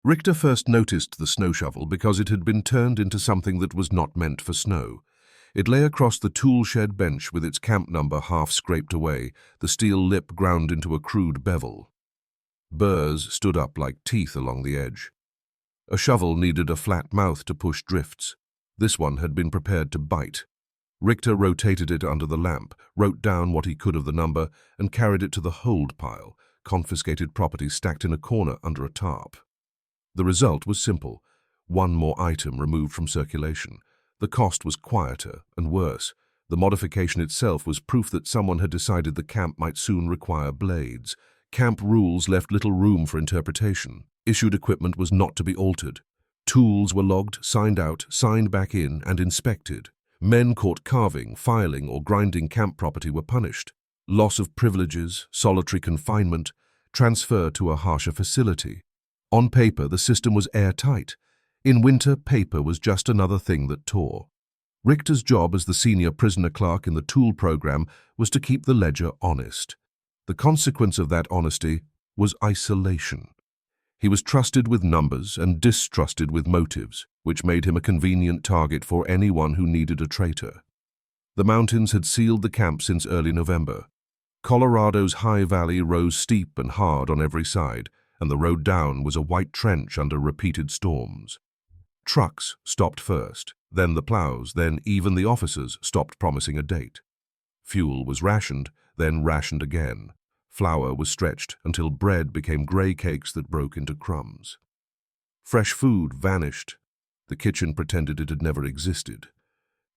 Richter first noticed the snow shovel because it had been turned into something that was not meant for snow. It lay across the tool shed bench with its camp number half scraped away, the steel lip ground into a crude bevel. Burrs stood up like teeth along the edge. A shovel needed a flat mouth to push drifts. This one had been prepared to bite. Richter rotated it under the lamp, wrote down what he could of the number, and carried it to the hold pile, confiscated property stacked in a corner under a tarp. The result was simple. One more item removed from circulation. The cost was quieter and worse. The modification itself was proof that someone had decided the camp might soon require blades. Camp rules left little room for interpretation. Issued equipment was not to be altered. Tools were logged, signed out, signed back in, and inspected. Men caught carving, filing, or grinding camp property were punished. Loss of privileges, solitary confinement, transfer to a harsher facility. On paper, the system was airtight. In winter, paper was just another thing that tore. Richter's job as the senior prisoner clerk in the tool program was to keep the ledger honest. The consequence of that honesty was isolation. He was trusted with numbers and distrusted with motives, which made him a convenient target for anyone who needed a traitor. The mountains had sealed the camp since early November. Colorado's high valley rose steep and hard on every side, and the road down was a white trench under repeated storms. Trucks stopped first, then the plows, then even the officers stopped promising a date. Fuel was rationed, then rationed again. Flour was stretched until bread became gray cakes that broke into crumbs. Fresh food vanished. The kitchen pretended it had never existed.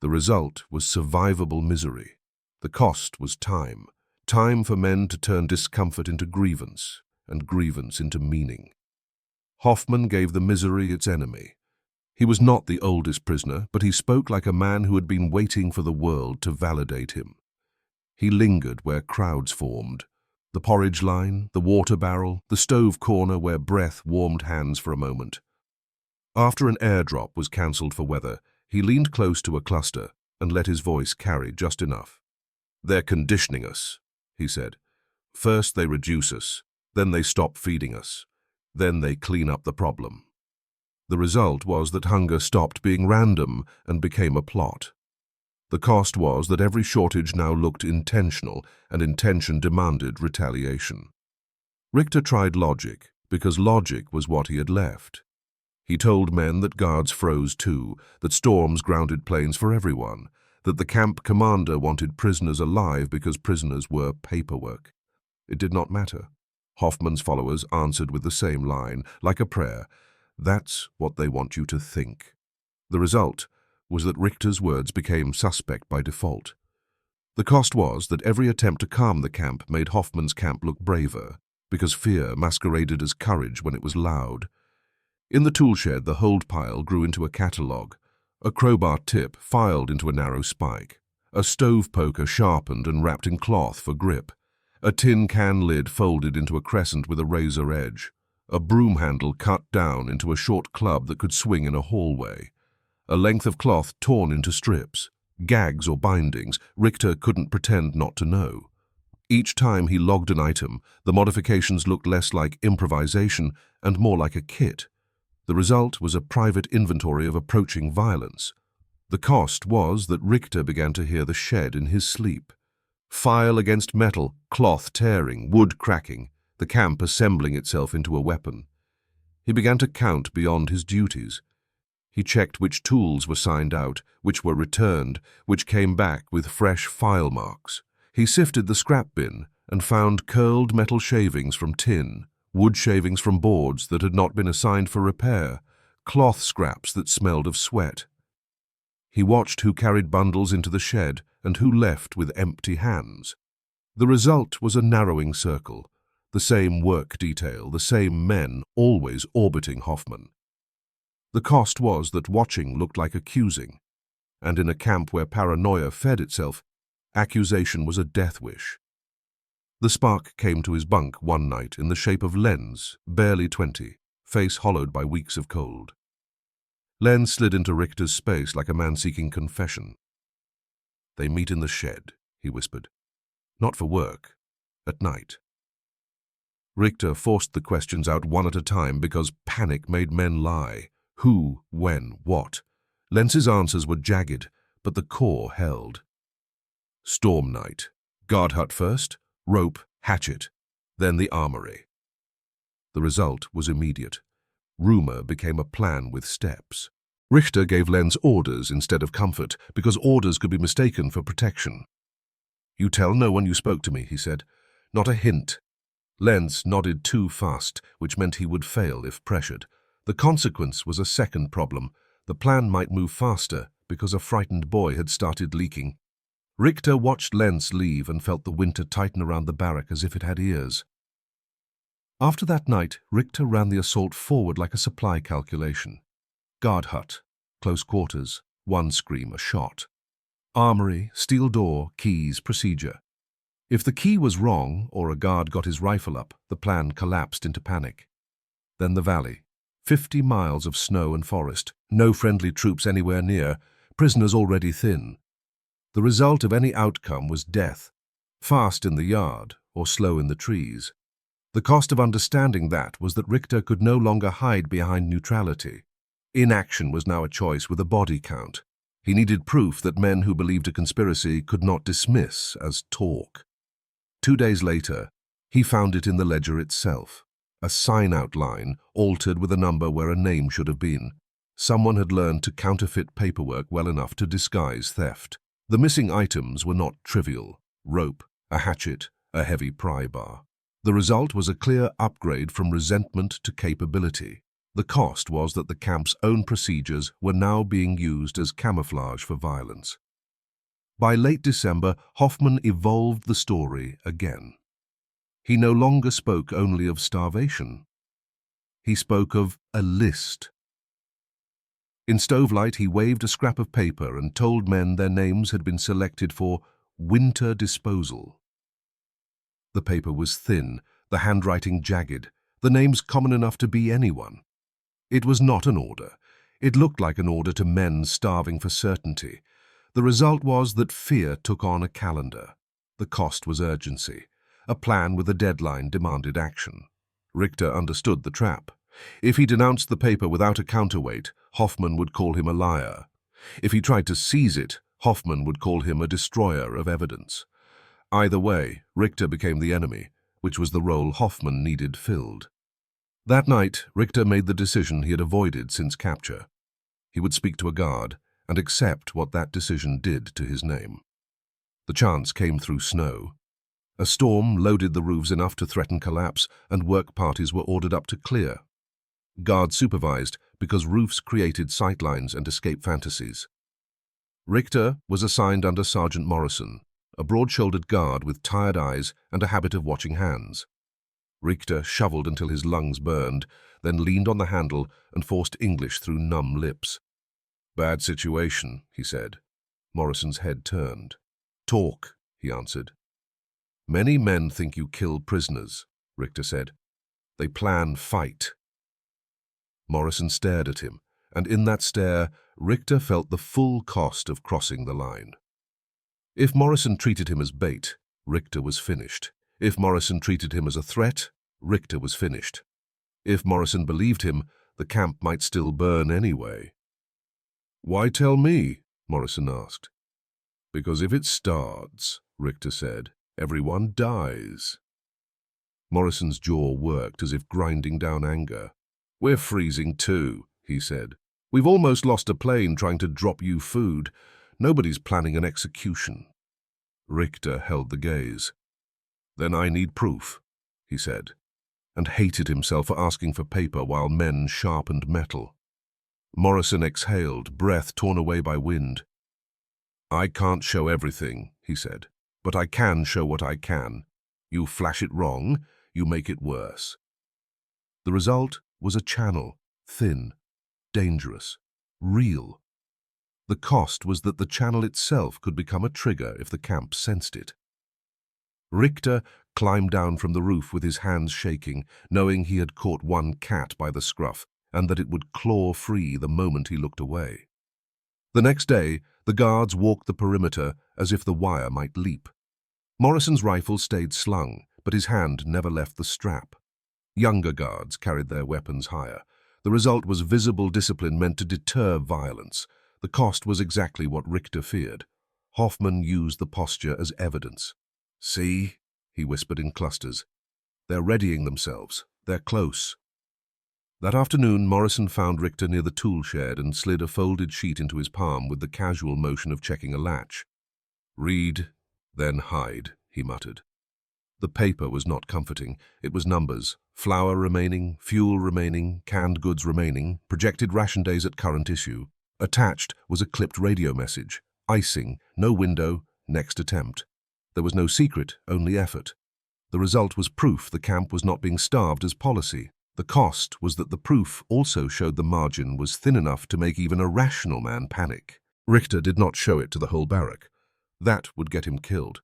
The result was survivable misery. The cost was time. Time for men to turn discomfort into grievance, and grievance into meaning. Hoffmann gave the misery its enemy. He was not the oldest prisoner, but he spoke like a man who had been waiting for the world to validate him. He lingered where crowds formed. The porridge line, the water barrel, the stove corner where breath warmed hands for a moment. After an airdrop was cancelled for weather, he leaned close to a cluster and let his voice carry just enough. "They're conditioning us," he said. "First they reduce us, then they stop feeding us, then they clean up the problem." The result was that hunger stopped being random and became a plot. The cost was that every shortage now looked intentional, and intention demanded retaliation. Richter tried logic, because logic was what he had left. He told men that guards froze too, that storms grounded planes for everyone, that the camp commander wanted prisoners alive because prisoners were paperwork. It did not matter. Hoffmann's followers answered with the same line, like a prayer. "That's what they want you to think." The result was that Richter's words became suspect by default. The cost was that every attempt to calm the camp made Hoffmann's camp look braver, because fear masqueraded as courage when it was loud. In the tool shed, the hold pile grew into a catalogue. A crowbar tip filed into a narrow spike. A stove poker sharpened and wrapped in cloth for grip. A tin can lid folded into a crescent with a razor edge. A broom handle cut down into a short club that could swing in a hallway. A length of cloth torn into strips. Gags or bindings, Richter couldn't pretend not to know. Each time he logged an item, the modifications looked less like improvisation and more like a kit. The result was a private inventory of approaching violence. The cost was that Richter began to hear the shed in his sleep. File against metal, cloth tearing, wood cracking, the camp assembling itself into a weapon. He began to count beyond his duties. He checked which tools were signed out, which were returned, which came back with fresh file marks. He sifted the scrap bin and found curled metal shavings from tin, wood shavings from boards that had not been assigned for repair, cloth scraps that smelled of sweat. He watched who carried bundles into the shed and who left with empty hands. The result was a narrowing circle, the same work detail, the same men always orbiting Hoffmann. The cost was that watching looked like accusing, and in a camp where paranoia fed itself, accusation was a death wish. The spark came to his bunk one night in the shape of Lenz, barely 20, face hollowed by weeks of cold. Lenz slid into Richter's space like a man seeking confession. "They meet in the shed," he whispered. "Not for work, at night." Richter forced the questions out one at a time because panic made men lie. Who, when, what? Lenz's answers were jagged, but the core held. Storm night. Guard hut first, rope, hatchet, then the armory. The result was immediate. Rumor became a plan with steps. Richter gave Lenz orders instead of comfort, because orders could be mistaken for protection. "You tell no one you spoke to me," he said. "Not a hint." Lenz nodded too fast, which meant he would fail if pressured. The consequence was a second problem. The plan might move faster, because a frightened boy had started leaking. Richter watched Lenz leave and felt the winter tighten around the barrack as if it had ears. After that night, Richter ran the assault forward like a supply calculation. Guard hut, close quarters, one scream, a shot. Armory, steel door, keys, procedure. If the key was wrong, or a guard got his rifle up, the plan collapsed into panic. Then the valley. 50 miles of snow and forest, no friendly troops anywhere near, prisoners already thin. The result of any outcome was death, fast in the yard or slow in the trees. The cost of understanding that was that Richter could no longer hide behind neutrality. Inaction was now a choice with a body count. He needed proof that men who believed a conspiracy could not dismiss as talk. 2 days later, he found it in the ledger itself. A sign outline, altered with a number where a name should have been. Someone had learned to counterfeit paperwork well enough to disguise theft. The missing items were not trivial: rope, a hatchet, a heavy pry bar. The result was a clear upgrade from resentment to capability. The cost was that the camp's own procedures were now being used as camouflage for violence. By late December, Hoffmann evolved the story again. He no longer spoke only of starvation. He spoke of a list. In Stovelight, he waved a scrap of paper and told men their names had been selected for winter disposal. The paper was thin, the handwriting jagged, the names common enough to be anyone. It was not an order. It looked like an order to men starving for certainty. The result was that fear took on a calendar. The cost was urgency. A plan with a deadline demanded action. Richter understood the trap. If he denounced the paper without a counterweight, Hoffmann would call him a liar. If he tried to seize it, Hoffmann would call him a destroyer of evidence. Either way, Richter became the enemy, which was the role Hoffmann needed filled. That night, Richter made the decision he had avoided since capture. He would speak to a guard and accept what that decision did to his name. The chance came through snow. A storm loaded the roofs enough to threaten collapse, and work parties were ordered up to clear. Guards supervised because roofs created sightlines and escape fantasies. Richter was assigned under Sergeant Morrison, a broad-shouldered guard with tired eyes and a habit of watching hands. Richter shoveled until his lungs burned, then leaned on the handle and forced English through numb lips. "Bad situation," he said. Morrison's head turned. "Talk," he answered. "Many men think you kill prisoners," Richter said. "They plan fight." Morrison stared at him, and in that stare, Richter felt the full cost of crossing the line. If Morrison treated him as bait, Richter was finished. If Morrison treated him as a threat, Richter was finished. If Morrison believed him, the camp might still burn anyway. "Why tell me?" Morrison asked. "Because if it starts," Richter said, "everyone dies." Morrison's jaw worked as if grinding down anger. "We're freezing too," he said. "We've almost lost a plane trying to drop you food. Nobody's planning an execution." Richter held the gaze. "Then I need proof," he said, and hated himself for asking for paper while men sharpened metal. Morrison exhaled, breath torn away by wind. "I can't show everything," he said, "but I can show what I can. You flash it wrong, you make it worse." The result was a channel, thin, dangerous, real. The cost was that the channel itself could become a trigger if the camp sensed it. Richter climbed down from the roof with his hands shaking, knowing he had caught one cat by the scruff and that it would claw free the moment he looked away. The next day, the guards walked the perimeter as if the wire might leap. Morrison's rifle stayed slung, but his hand never left the strap. Younger guards carried their weapons higher. The result was visible discipline meant to deter violence. The cost was exactly what Richter feared. Hoffmann used the posture as evidence. "See," he whispered in clusters. "They're readying themselves. They're close." That afternoon, Morrison found Richter near the tool shed and slid a folded sheet into his palm with the casual motion of checking a latch. "Read, then hide," he muttered. The paper was not comforting. It was numbers. Flour remaining, fuel remaining, canned goods remaining, projected ration days at current issue. Attached was a clipped radio message. Icing, no window, next attempt. There was no secret, only effort. The result was proof the camp was not being starved as policy. The cost was that the proof also showed the margin was thin enough to make even a rational man panic. Richter did not show it to the whole barrack. That would get him killed.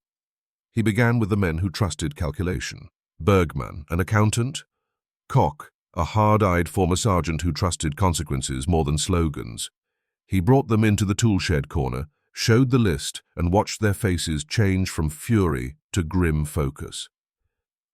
He began with the men who trusted calculation. Bergman, an accountant. Koch, a hard-eyed former sergeant who trusted consequences more than slogans. He brought them into the tool shed corner, showed the list, and watched their faces change from fury to grim focus.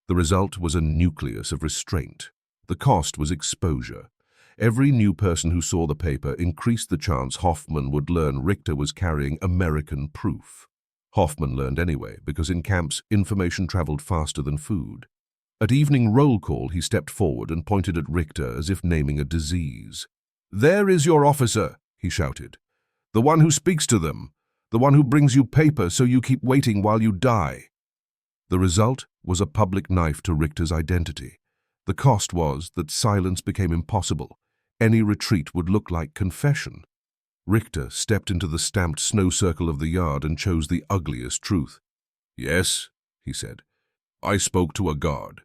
The result was a nucleus of restraint. The cost was exposure. Every new person who saw the paper increased the chance Hoffmann would learn Richter was carrying American proof. Hoffmann learned anyway, because in camps, information traveled faster than food. At evening roll call, he stepped forward and pointed at Richter as if naming a disease. "There is your officer," he shouted. "The one who speaks to them. The one who brings you paper so you keep waiting while you die." The result was a public knife to Richter's identity. The cost was that silence became impossible. Any retreat would look like confession. Richter stepped into the stamped snow circle of the yard and chose the ugliest truth. "Yes," he said. "I spoke to a guard."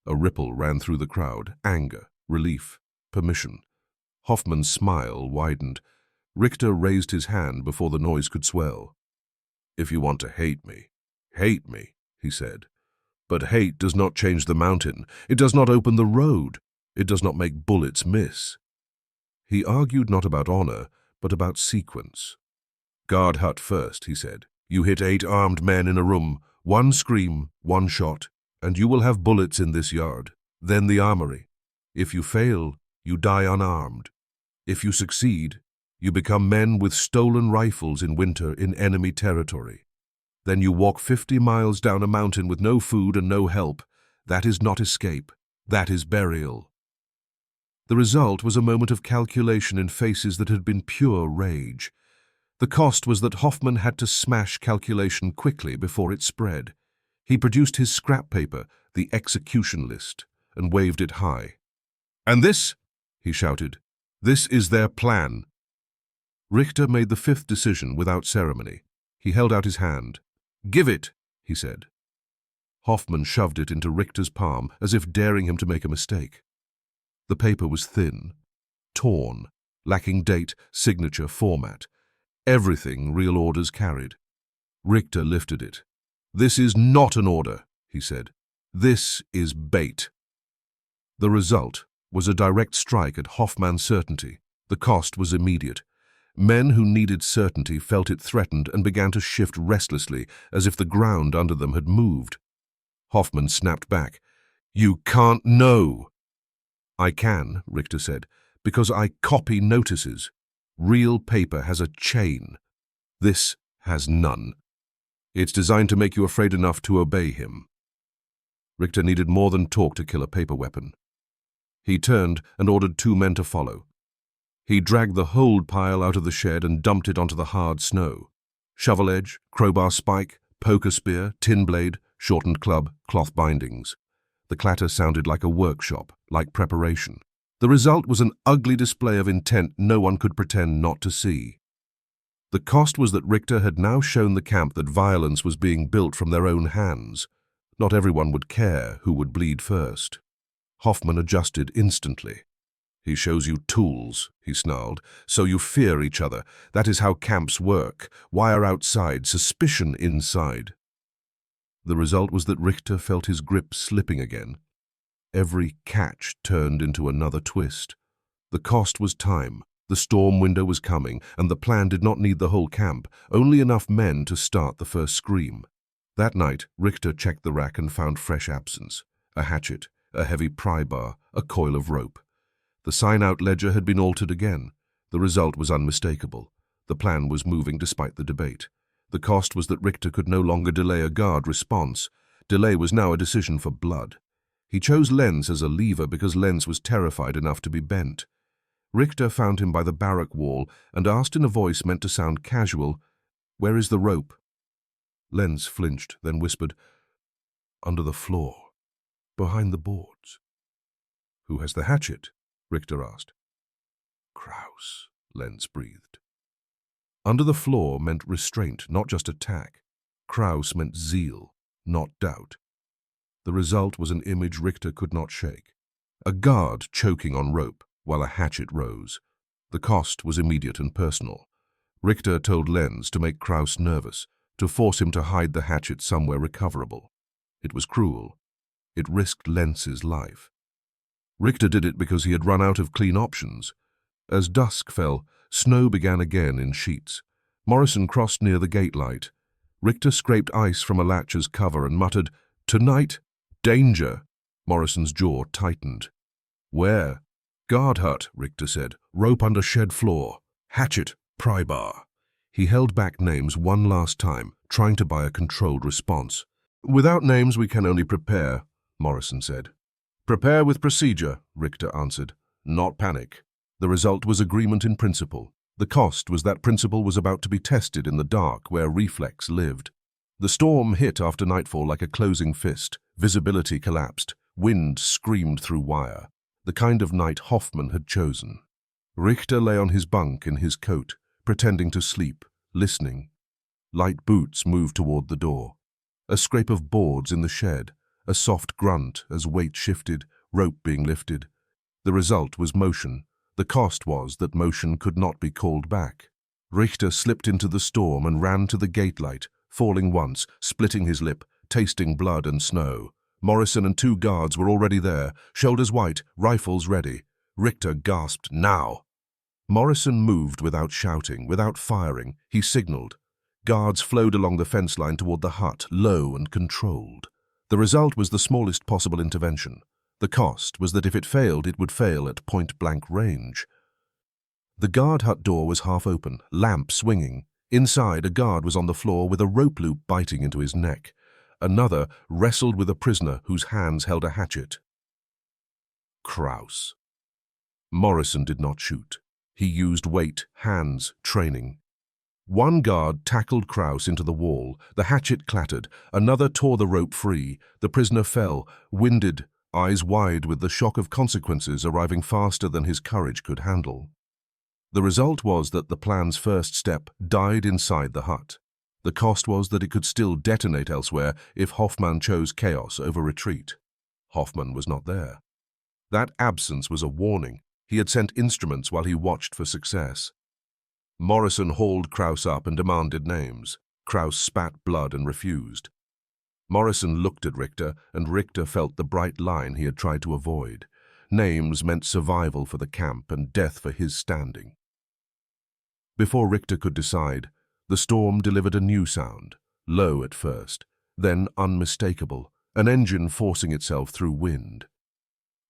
A ripple ran through the crowd. Anger, relief, permission. Hoffmann's smile widened. Richter raised his hand before the noise could swell. "If you want to hate me, he said. "But hate does not change the mountain. It does not open the road. It does not make bullets miss." He argued not about honor, but about sequence. "Guard hut first," he said. "You hit 8 armed men in a room, 1 scream, 1 shot, and you will have bullets in this yard. Then the armory. If you fail, you die unarmed. If you succeed, you become men with stolen rifles in winter in enemy territory. Then you walk 50 miles down a mountain with no food and no help. That is not escape. That is burial." The result was a moment of calculation in faces that had been pure rage. The cost was that Hoffmann had to smash calculation quickly before it spread. He produced his scrap paper, the execution list, and waved it high. "And this," he shouted, "this is their plan." Richter made the 5th decision without ceremony. He held out his hand. "Give it," he said. Hoffmann shoved it into Richter's palm as if daring him to make a mistake. The paper was thin, torn, lacking date, signature, format. Everything real orders carried. Richter lifted it. "This is not an order," he said. "This is bait." The result was a direct strike at Hoffmann's certainty. The cost was immediate. Men who needed certainty felt it threatened and began to shift restlessly, as if the ground under them had moved. Hoffmann snapped back. "You can't know." "I can," Richter said, "because I copy notices. Real paper has a chain. This has none. It's designed to make you afraid enough to obey him." Richter needed more than talk to kill a paper weapon. He turned and ordered 2 men to follow. He dragged the hold pile out of the shed and dumped it onto the hard snow. Shovel edge, crowbar spike, poker spear, tin blade, shortened club, cloth bindings. The clatter sounded like a workshop, like preparation. The result was an ugly display of intent no one could pretend not to see. The cost was that Richter had now shown the camp that violence was being built from their own hands. Not everyone would care who would bleed first. Hoffmann adjusted instantly. "He shows you tools," he snarled, "so you fear each other. That is how camps work. Wire outside, suspicion inside." The result was that Richter felt his grip slipping again. Every catch turned into another twist. The cost was time. The storm window was coming, and the plan did not need the whole camp, only enough men to start the first scream. That night, Richter checked the rack and found fresh absence. A hatchet, a heavy pry bar, a coil of rope. The sign-out ledger had been altered again. The result was unmistakable. The plan was moving despite the debate. The cost was that Richter could no longer delay a guard response. Delay was now a decision for blood. He chose Lenz as a lever because Lenz was terrified enough to be bent. Richter found him by the barrack wall and asked in a voice meant to sound casual, "Where is the rope?" Lenz flinched, then whispered, "Under the floor, behind the boards." "Who has the hatchet?" Richter asked. "Kraus," Lenz breathed. Under the floor meant restraint, not just attack. Kraus meant zeal, not doubt. The result was an image Richter could not shake. A guard choking on rope while a hatchet rose. The cost was immediate and personal. Richter told Lenz to make Kraus nervous, to force him to hide the hatchet somewhere recoverable. It was cruel. It risked Lenz's life. Richter did it because he had run out of clean options. As dusk fell, snow began again in sheets. Morrison crossed near the gate light. Richter scraped ice from a latch's cover and muttered, "Tonight, danger!" Morrison's jaw tightened. "Where?" "Guard hut," Richter said. "Rope under shed floor. Hatchet, pry bar." He held back names one last time, trying to buy a controlled response. "Without names we can only prepare," Morrison said. "Prepare with procedure," Richter answered. "Not panic." The result was agreement in principle. The cost was that principle was about to be tested in the dark where reflex lived. The storm hit after nightfall like a closing fist. Visibility collapsed. Wind screamed through wire. The kind of night Hoffmann had chosen. Richter lay on his bunk in his coat, pretending to sleep, listening. Light boots moved toward the door. A scrape of boards in the shed, a soft grunt as weight shifted, rope being lifted. The result was motion. The cost was that motion could not be called back. Richter slipped into the storm and ran to the gate light, falling once, splitting his lip, tasting blood and snow. Morrison and 2 guards were already there, shoulders white, rifles ready. Richter gasped, "Now!" Morrison moved without shouting, without firing. He signaled. Guards flowed along the fence line toward the hut, low and controlled. The result was the smallest possible intervention. The cost was that if it failed, it would fail at point-blank range. The guard hut door was half open, lamp swinging. Inside, a guard was on the floor with a rope loop biting into his neck. Another wrestled with a prisoner whose hands held a hatchet. Kraus. Morrison did not shoot. He used weight, hands, training. One guard tackled Kraus into the wall. The hatchet clattered. Another tore the rope free. The prisoner fell, winded, eyes wide with the shock of consequences arriving faster than his courage could handle. The result was that the plan's first step died inside the hut. The cost was that it could still detonate elsewhere if Hoffmann chose chaos over retreat. Hoffmann was not there. That absence was a warning. He had sent instruments while he watched for success. Morrison hauled Kraus up and demanded names. Kraus spat blood and refused. Morrison looked at Richter, and Richter felt the bright line he had tried to avoid. Names meant survival for the camp and death for his standing. Before Richter could decide, the storm delivered a new sound, low at first, then unmistakable, an engine forcing itself through wind.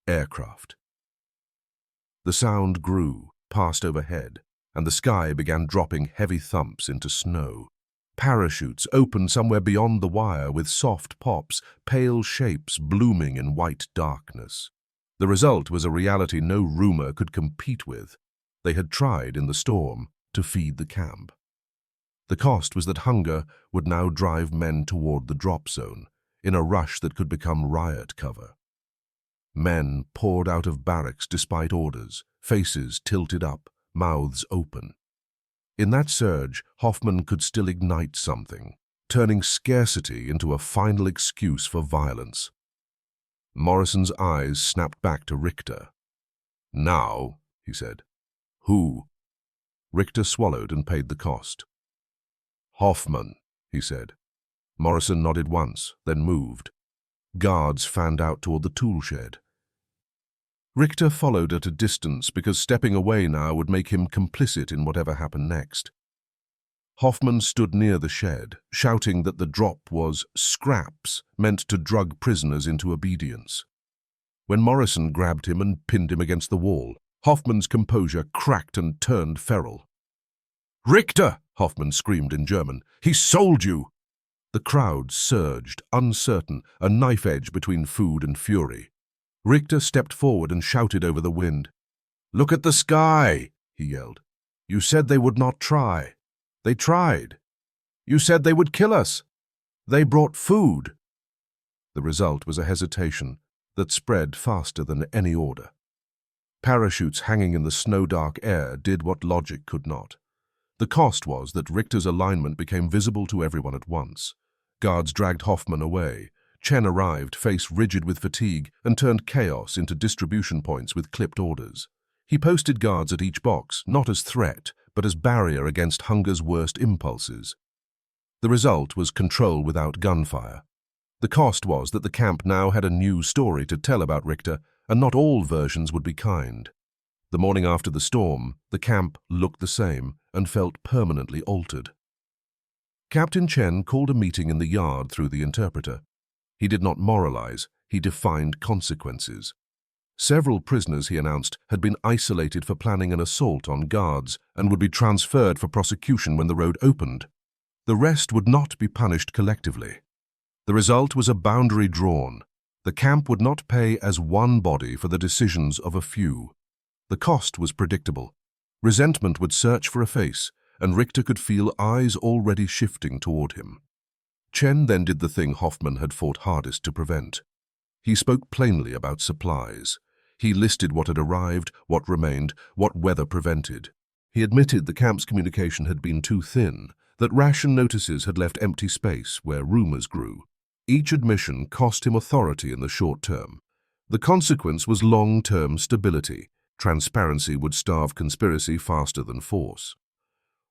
Aircraft. The sound grew, passed overhead, and the sky began dropping heavy thumps into snow. Parachutes opened somewhere beyond the wire with soft pops, pale shapes blooming in white darkness. The result was a reality no rumor could compete with. They had tried in the storm to feed the camp. The cost was that hunger would now drive men toward the drop zone, in a rush that could become riot cover. Men poured out of barracks despite orders, faces tilted up, mouths open. In that surge, Hoffmann could still ignite something, turning scarcity into a final excuse for violence. Morrison's eyes snapped back to Richter. "Now," he said. "Who?" Richter swallowed and paid the cost. "Hoffmann," he said. Morrison nodded once, then moved. Guards fanned out toward the tool shed. Richter followed at a distance because stepping away now would make him complicit in whatever happened next. Hoffmann stood near the shed, shouting that the drop was scraps meant to drug prisoners into obedience. when Morrison grabbed him and pinned him against the wall. Hoffmann's composure cracked and turned feral. "Richter!" Hoffmann screamed in German. "He sold you!" The crowd surged, uncertain, a knife edge between food and fury. Richter stepped forward and shouted over the wind. "Look at the sky!" he yelled. "You said they would not try. They tried. You said they would kill us. They brought food." The result was a hesitation that spread faster than any order. Parachutes hanging in the snow-dark air did what logic could not. The cost was that Richter's alignment became visible to everyone at once. Guards dragged Hoffmann away. Chen arrived, face rigid with fatigue, and turned chaos into distribution points with clipped orders. He posted guards at each box, not as threat, but as barrier against hunger's worst impulses. The result was control without gunfire. The cost was that the camp now had a new story to tell about Richter, and not all versions would be kind. The morning after the storm, the camp looked the same and felt permanently altered. Captain Chen called a meeting in the yard through the interpreter. He did not moralize, he defined consequences. Several prisoners, he announced, had been isolated for planning an assault on guards and would be transferred for prosecution when the road opened. The rest would not be punished collectively. The result was a boundary drawn. The camp would not pay as one body for the decisions of a few. The cost was predictable. Resentment would search for a face, and Richter could feel eyes already shifting toward him. Chen then did the thing Hoffmann had fought hardest to prevent. He spoke plainly about supplies. He listed what had arrived, what remained, what weather prevented. He admitted the camp's communication had been too thin, that ration notices had left empty space where rumors grew. Each admission cost him authority in the short term. The consequence was long-term stability. Transparency would starve conspiracy faster than force.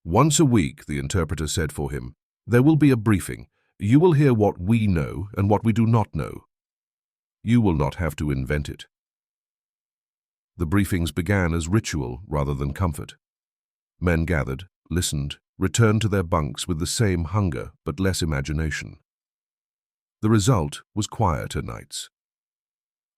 "Once a week," the interpreter said for him, "there will be a briefing. You will hear what we know and what we do not know. You will not have to invent it." The briefings began as ritual rather than comfort. Men gathered, listened, returned to their bunks with the same hunger but less imagination. The result was quieter nights.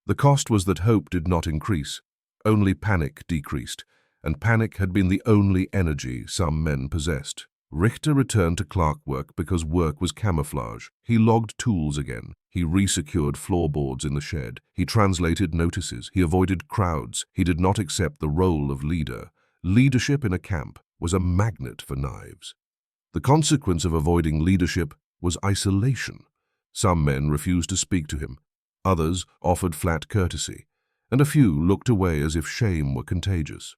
The cost was that hope did not increase, only panic decreased, and panic had been the only energy some men possessed. Richter returned to clerk work because work was camouflage. He logged tools again. He resecured floorboards in the shed. He translated notices. He avoided crowds. He did not accept the role of leader. Leadership in a camp was a magnet for knives. The consequence of avoiding leadership was isolation. Some men refused to speak to him. Others offered flat courtesy, and a few looked away as if shame were contagious.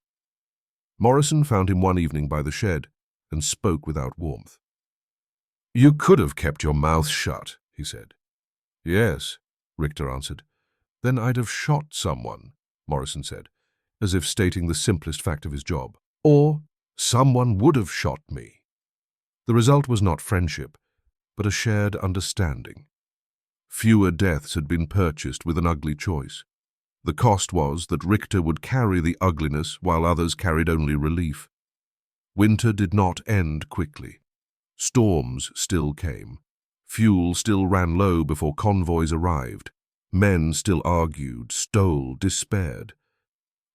Morrison found him one evening by the shed and spoke without warmth. "You could have kept your mouth shut," he said. "Yes," Richter answered. "Then I'd have shot someone," Morrison said, as if stating the simplest fact of his job. "Or someone would have shot me." The result was not friendship, but a shared understanding. Fewer deaths had been purchased with an ugly choice. The cost was that Richter would carry the ugliness while others carried only relief. Winter did not end quickly. Storms still came. Fuel still ran low before convoys arrived. Men still argued, stole, despaired.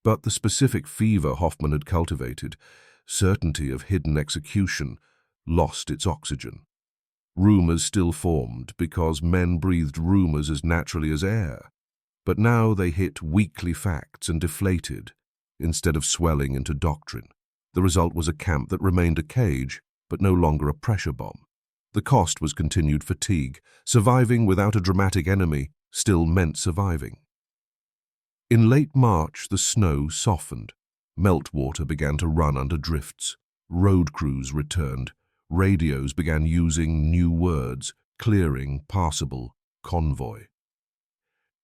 But the specific fever Hoffmann had cultivated, certainty of hidden execution, lost its oxygen. Rumors still formed because men breathed rumors as naturally as air. But now they hit weekly facts and deflated, instead of swelling into doctrine. The result was a camp that remained a cage, but no longer a pressure bomb. The cost was continued fatigue. Surviving without a dramatic enemy still meant surviving. In late March, the snow softened. Meltwater began to run under drifts. Road crews returned. Radios began using new words: clearing, passable, convoy.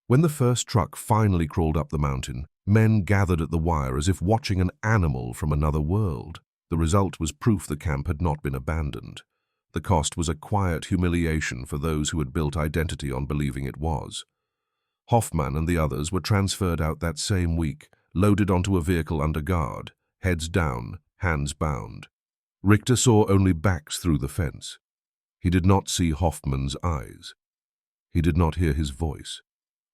When the first truck finally crawled up the mountain, men gathered at the wire as if watching an animal from another world. The result was proof the camp had not been abandoned. The cost was a quiet humiliation for those who had built identity on believing it was. Hoffmann and the others were transferred out that same week, loaded onto a vehicle under guard, heads down, hands bound. Richter saw only backs through the fence. He did not see Hoffmann's eyes. He did not hear his voice.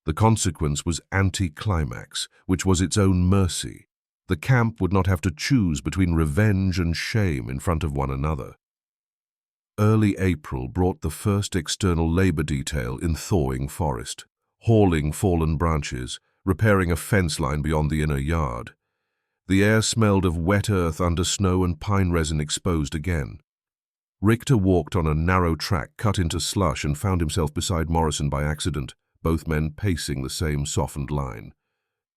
The consequence was anti-climax, which was its own mercy. The camp would not have to choose between revenge and shame in front of one another. Early April brought the first external labor detail in thawing forest, hauling fallen branches, repairing a fence line beyond the inner yard. The air smelled of wet earth under snow and pine resin exposed again. Richter walked on a narrow track cut into slush and found himself beside Morrison by accident, both men pacing the same softened line.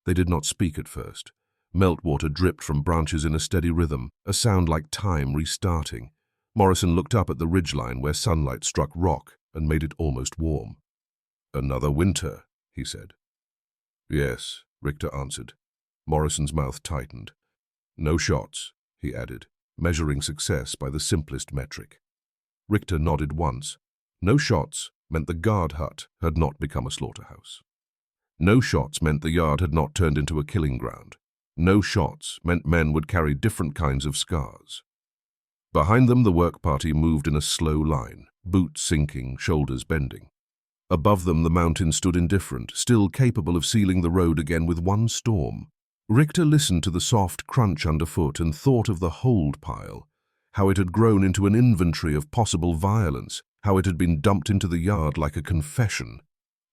They did not speak at first. Meltwater dripped from branches in a steady rhythm, a sound like time restarting. Morrison looked up at the ridgeline where sunlight struck rock and made it almost warm. "Another winter," he said. "Yes," Richter answered. Morrison's mouth tightened. "No shots," he added, measuring success by the simplest metric. Richter nodded once. No shots meant the guard hut had not become a slaughterhouse. No shots meant the yard had not turned into a killing ground. No shots meant men would carry different kinds of scars. Behind them, the work party moved in a slow line, boots sinking, shoulders bending. Above them, the mountain stood indifferent, still capable of sealing the road again with one storm. Richter listened to the soft crunch underfoot and thought of the hold pile, how it had grown into an inventory of possible violence, how it had been dumped into the yard like a confession,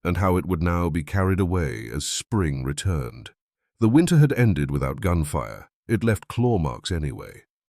and how it would now be carried away as spring returned. The winter had ended without gunfire. It left claw marks anyway.